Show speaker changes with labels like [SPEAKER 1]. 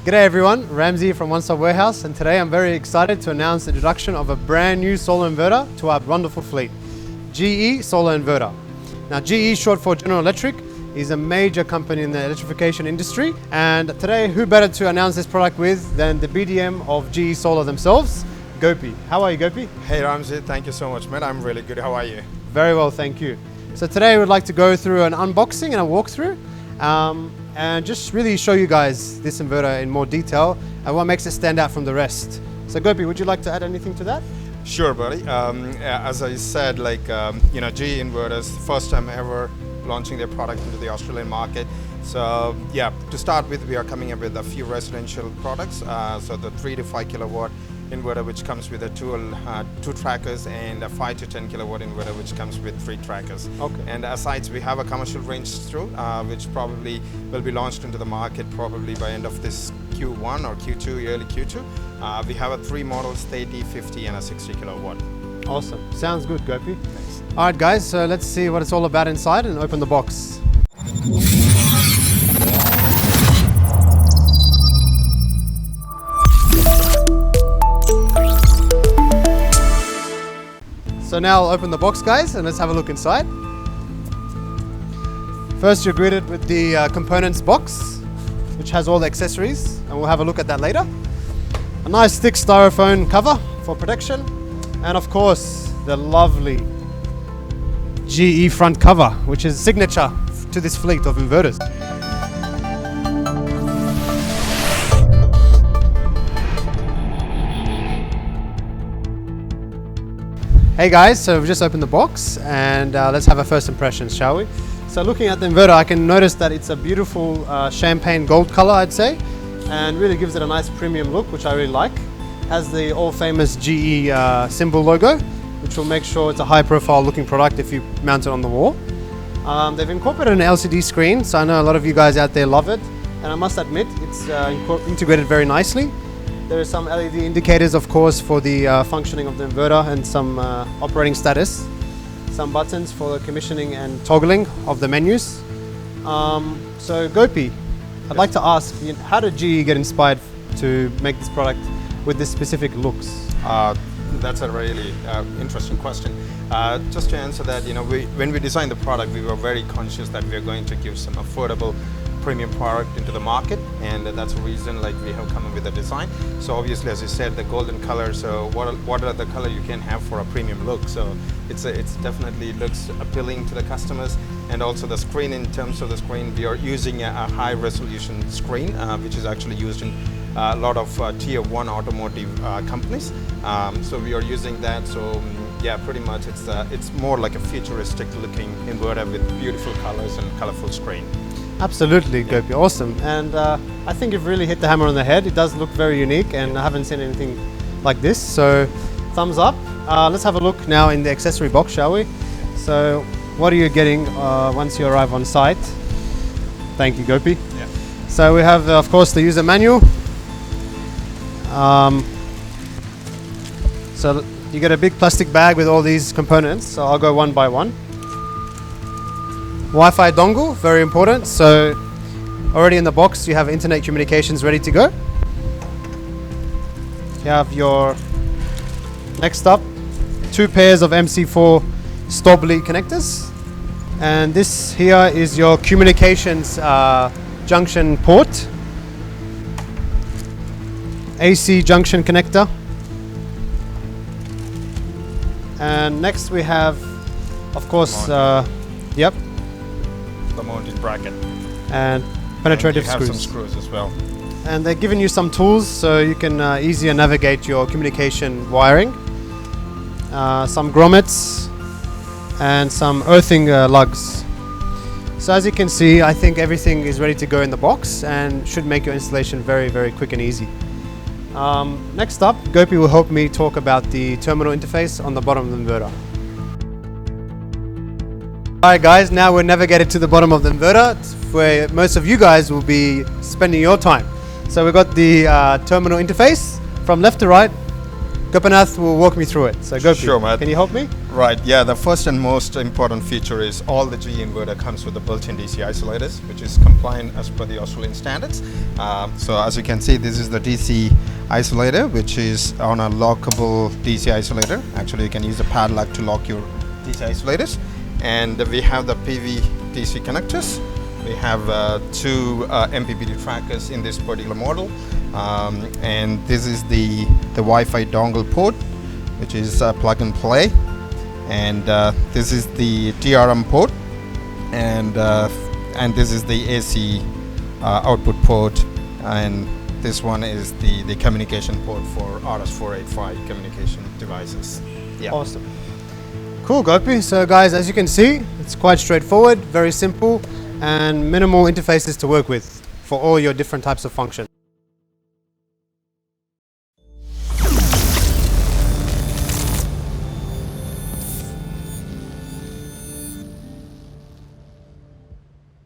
[SPEAKER 1] G'day everyone, Ramsey from One Stop Warehouse, and today I'm very excited to announce the introduction of a brand new solar inverter to our wonderful fleet, GE Solar Inverter. Now GE, short for General Electric, is a major company in the electrification industry, and today who better to announce this product with than the BDM of GE Solar themselves, Gopi. How are you, Gopi?
[SPEAKER 2] Hey Ramsey, thank you so much, man. I'm really good. How are you?
[SPEAKER 1] Very well, thank you. So today we'd like to go through an unboxing and a walkthrough, and just really show you guys this inverter in more detail and what makes it stand out from the rest. So Gopi, would you like to add anything to that?
[SPEAKER 2] Sure, buddy. As I said, GE Inverters, first time ever launching their product into the Australian market. So yeah, to start with, we are coming up with a few residential products. So the 3 to 5 kilowatt inverter, which comes with a two trackers, and a 5 to 10 kilowatt inverter, which comes with 3 trackers.
[SPEAKER 1] Okay.
[SPEAKER 2] And aside, we have a commercial range through, which probably will be launched into the market probably by end of this Q1 or Q2, early Q2. We have a 3 models, 30, 50, and a 60 kilowatt.
[SPEAKER 1] Awesome. Sounds good, Gopi.
[SPEAKER 2] Thanks.
[SPEAKER 1] All right, guys. So let's see what it's all about inside and open the box. So now I'll open the box, guys, and let's have a look inside. First, you're greeted with the components box, which has all the accessories, and we'll have a look at that later. A nice thick styrofoam cover for protection, and of course, the lovely GE front cover, which is signature to this fleet of inverters. Hey guys, so we've just opened the box, and let's have a first impressions, shall we? So looking at the inverter, I can notice that it's a beautiful champagne gold color, I'd say, and really gives it a nice premium look, which I really like. Has the all famous GE symbol logo, which will make sure it's a high profile looking product if you mount it on the wall. They've incorporated an LCD screen, so I know a lot of you guys out there love it, and I must admit it's integrated very nicely. There are some LED indicators, of course, for the functioning of the inverter, and some operating status. Some buttons for the commissioning and toggling of the menus. So Gopi, I'd like to ask, how did GE get inspired to make this product with this specific looks?
[SPEAKER 2] That's a really interesting question. Just to answer that, when we designed the product, we were very conscious that we are going to give some affordable premium product into the market, and that's the reason we have come up with a design. So obviously, as you said, the golden color, so what are the color you can have for a premium look? So it's definitely looks appealing to the customers. And also the screen, in terms of the screen, we are using a high resolution screen, which is actually used in a lot of tier 1 automotive companies. So we are using that. So yeah, pretty much it's more like a futuristic looking inverter with beautiful colors and colorful screen.
[SPEAKER 1] Absolutely, Gopi, awesome. And I think you've really hit the hammer on the head. It does look very unique, and I haven't seen anything like this, so thumbs up. Let's have a look now in the accessory box, shall we? So what are you getting once you arrive on site? Thank you, Gopi.
[SPEAKER 2] Yeah.
[SPEAKER 1] So we have, of course, the user manual. So you get a big plastic bag with all these components, so I'll go one by one. Wi-Fi dongle, very important. So already in the box, you have internet communications ready to go. You have your, next up, 2 pairs of MC4 stop lead connectors. And this here is your communications junction port. AC junction connector. And next we have, of course, yep.
[SPEAKER 2] The mounting bracket.
[SPEAKER 1] And penetrative
[SPEAKER 2] and you have
[SPEAKER 1] screws.
[SPEAKER 2] some screws as well.
[SPEAKER 1] And they're giving you some tools so you can easier navigate your communication wiring. Some grommets and some earthing lugs. So as you can see, I think everything is ready to go in the box and should make your installation very, very quick and easy. Next up, Gopi will help me talk about the terminal interface on the bottom of the inverter. Alright guys, now we're navigated to the bottom of the inverter, where most of you guys will be spending your time. So we've got the terminal interface from left to right. Gopinath will walk me through it. So Gopi,
[SPEAKER 2] sure, Matt.
[SPEAKER 1] Can you help me?
[SPEAKER 2] Right, yeah, the first and most important feature is all the GE inverter comes with the built-in DC isolators, which is compliant as per the Australian standards. So as you can see, this is the DC isolator, which is on a lockable DC isolator. Actually, you can use the padlock to lock your DC isolators. And we have the PV DC connectors. We have two MPPT trackers in this particular model. And this is the Wi-Fi dongle port, which is plug and play. And this is the TRM port, and this is the AC output port, and this one is the communication port for RS485 communication devices. Yeah.
[SPEAKER 1] Awesome. Cool, Gopi. So guys, as you can see, it's quite straightforward, very simple, and minimal interfaces to work with for all your different types of functions.